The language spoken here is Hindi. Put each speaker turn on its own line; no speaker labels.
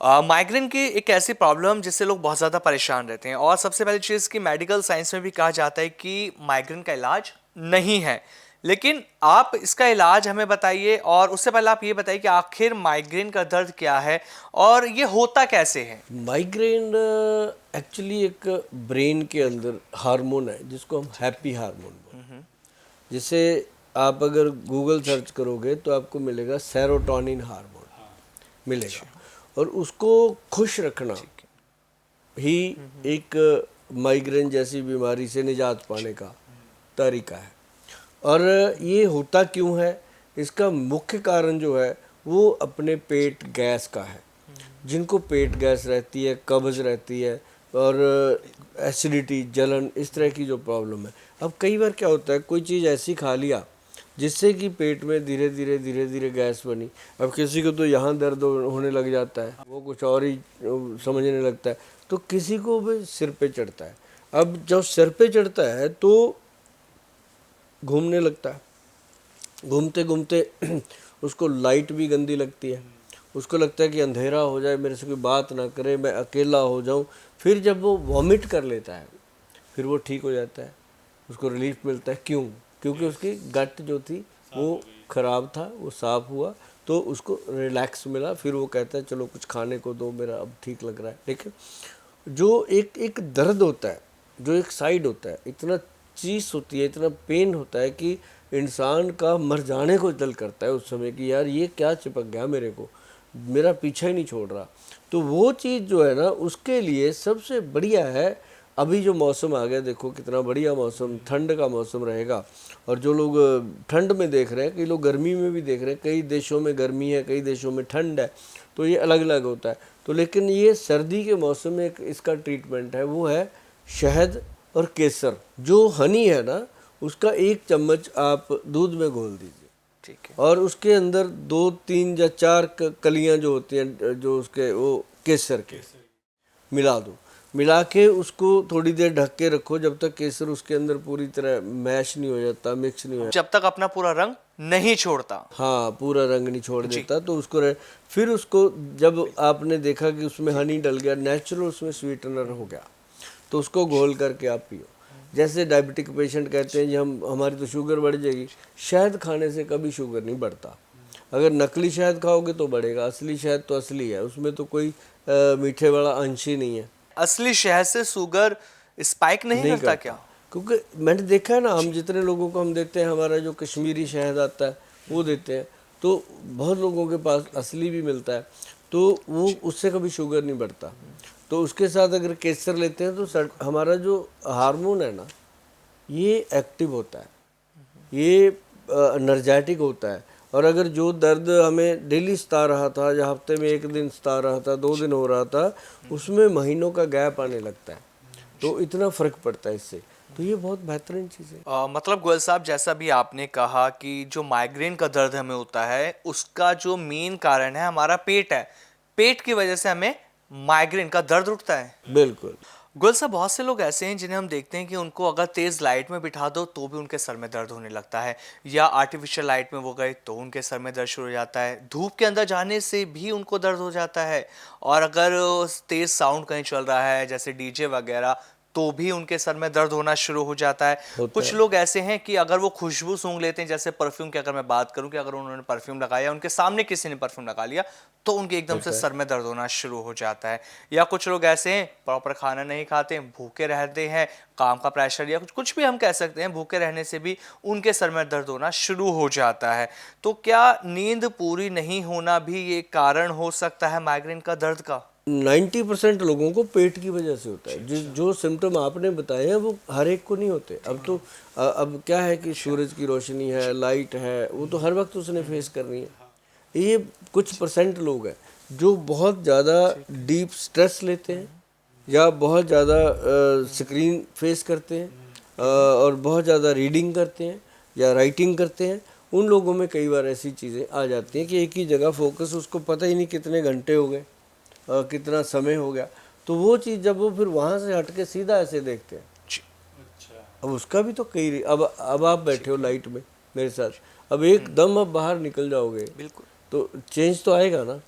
माइग्रेन की एक ऐसी प्रॉब्लम जिससे लोग बहुत ज़्यादा परेशान रहते हैं और सबसे पहली चीज़ कि मेडिकल साइंस में भी कहा जाता है कि माइग्रेन का इलाज नहीं है। लेकिन आप इसका इलाज हमें बताइए और उससे पहले आप ये बताइए कि आखिर माइग्रेन का दर्द क्या है और ये होता कैसे है।
माइग्रेन एक्चुअली एक ब्रेन के अंदर हार्मोन है जिसको हम हैप्पी हार्मोन बोलते हैं। जिसे आप अगर गूगल सर्च करोगे तो आपको मिलेगा सेरोटोनिन हार्मोन मिलेगा। और उसको खुश रखना ही एक माइग्रेन जैसी बीमारी से निजात पाने का तरीका है। और ये होता क्यों है, इसका मुख्य कारण जो है वो अपने पेट गैस का है। जिनको पेट गैस रहती है, कब्ज रहती है और एसिडिटी, जलन, इस तरह की जो प्रॉब्लम है। अब कई बार क्या होता है, कोई चीज़ ऐसी खा लिया जिससे कि पेट में धीरे धीरे गैस बनी। अब किसी को तो यहाँ दर्द होने लग जाता है, वो कुछ और ही समझने लगता है, तो किसी को भी सिर पे चढ़ता है। अब जब सिर पे चढ़ता है तो घूमने लगता है, घूमते घूमते उसको लाइट भी गंदी लगती है, उसको लगता है कि अंधेरा हो जाए, मेरे से कोई बात ना करे, मैं अकेला हो जाऊं। फिर जब वो वॉमिट कर लेता है फिर वो ठीक हो जाता है, उसको रिलीफ मिलता है। क्यों? क्योंकि उसकी गट जो थी वो खराब था, वो साफ हुआ तो उसको रिलैक्स मिला। फिर वो कहता है चलो कुछ खाने को दो, मेरा अब ठीक लग रहा है। देखिए, जो एक एक दर्द होता है, जो एक साइड होता है, इतना चीज़ होती है, इतना पेन होता है कि इंसान का मर जाने को दिल करता है उस समय कि यार ये क्या चिपक गया मेरे को, मेरा पीछा ही नहीं छोड़ रहा। तो वो चीज़ जो है ना, उसके लिए सबसे बढ़िया है, अभी जो मौसम आ गया, देखो कितना बढ़िया मौसम, ठंड का मौसम रहेगा। और जो लोग ठंड में देख रहे हैं, कई लोग गर्मी में भी देख रहे हैं, कई देशों में गर्मी है, कई देशों में ठंड है, तो ये अलग अलग होता है। तो लेकिन ये सर्दी के मौसम में एक इसका ट्रीटमेंट है, वो है शहद और केसर। जो हनी है ना, उसका 1 चम्मच आप दूध में घोल दीजिए,
ठीक है।
और उसके अंदर 2 3 या 4 कलियां जो होती हैं, जो उसके वो केसर के मिला दो। मिला के उसको थोड़ी देर ढक के रखो जब तक केसर उसके अंदर पूरी तरह मैश नहीं हो जाता, मिक्स नहीं हो जाता,
जब तक अपना पूरा रंग नहीं छोड़ता।
हाँ पूरा रंग नहीं छोड़
जी।
देता, तो उसको फिर उसको जब आपने देखा कि उसमें हनी डल गया, नेचुरल उसमें स्वीटनर हो गया, तो उसको घोल करके आप पियो। जैसे डायबिटिक पेशेंट कहते हैं जी हम हमारी तो शुगर बढ़ जाएगी, शहद खाने से कभी शुगर नहीं बढ़ता। अगर नकली शहद खाओगे तो बढ़ेगा, असली शहद तो असली है, उसमें तो कोई मीठे वाला अंश ही नहीं है।
असली शहद से शुगर स्पाइक नहीं
नहीं
करता
करता,
क्या?
क्योंकि मैंने देखा है ना, हम जितने लोगों को हम देते हैं, हमारा जो कश्मीरी शहद आता है वो देते हैं, तो बहुत लोगों के पास असली भी मिलता है, तो वो उससे कभी शुगर नहीं बढ़ता। तो उसके साथ अगर केसर लेते हैं तो हमारा जो हार्मोन है ना, ये एक्टिव होता है, ये एनर्जेटिक होता है। और अगर जो दर्द हमें डेली सता रहा था, या हफ्ते में 1 दिन सता रहा था, 2 दिन हो रहा था, उसमें महीनों का गैप आने लगता है, तो इतना फर्क पड़ता है इससे। तो ये बहुत बेहतरीन चीज़ है।
मतलब गोयल साहब, जैसा भी आपने कहा कि जो माइग्रेन का दर्द हमें होता है उसका जो मेन कारण है हमारा पेट है। पेट की वजह से हमें माइग्रेन का दर्द उठता है।
बिल्कुल।
गोयल साहब, बहुत से लोग ऐसे हैं जिन्हें हम देखते हैं कि उनको अगर तेज लाइट में बिठा दो तो भी उनके सर में दर्द होने लगता है, या आर्टिफिशियल लाइट में वो गए तो उनके सर में दर्द शुरू हो जाता है, धूप के अंदर जाने से भी उनको दर्द हो जाता है, और अगर तेज साउंड कहीं चल रहा है जैसे डीजे वगैरह तो भी उनके सर में दर्द होना शुरू हो जाता है।
होता
कुछ
है।
लोग ऐसे हैं कि अगर वो खुशबू सूंघ लेते हैं, जैसे परफ्यूम की अगर मैं बात करूं कि अगर उन्होंने परफ्यूम लगाया, उनके सामने किसी ने परफ्यूम लगा लिया, तो उनके एकदम से
होता है।
सर में दर्द होना शुरू हो जाता है। या कुछ लोग ऐसे हैं प्रॉपर खाना नहीं खाते, भूखे रहते हैं, काम का प्रेशर या कुछ भी हम कह सकते हैं, भूखे रहने से भी उनके सर में दर्द होना शुरू हो जाता है। तो क्या नींद पूरी नहीं होना भी ये कारण हो सकता है माइग्रेन का दर्द का?
90% लोगों को पेट की वजह से होता है। जो सिम्टम आपने बताए हैं वो हर एक को नहीं होते। अब तो अब क्या है कि सूरज की रोशनी है, लाइट है, वो तो हर वक्त उसने फेस करनी है। ये कुछ परसेंट लोग हैं जो बहुत ज़्यादा डीप स्ट्रेस लेते हैं, या बहुत ज़्यादा स्क्रीन फेस करते हैं, और बहुत ज़्यादा रीडिंग करते हैं या राइटिंग करते हैं। उन लोगों में कई बार ऐसी चीज़ें आ जाती हैं कि एक ही जगह फोकस, उसको पता ही नहीं कितने घंटे हो गए, कितना समय हो गया। तो वो चीज़ जब वो फिर वहाँ से हट के सीधा ऐसे देखते हैं, अब उसका भी तो कई, अब आप बैठे हो लाइट में मेरे साथ, अब एकदम अब बाहर निकल जाओगे
बिल्कुल।
तो चेंज तो आएगा ना।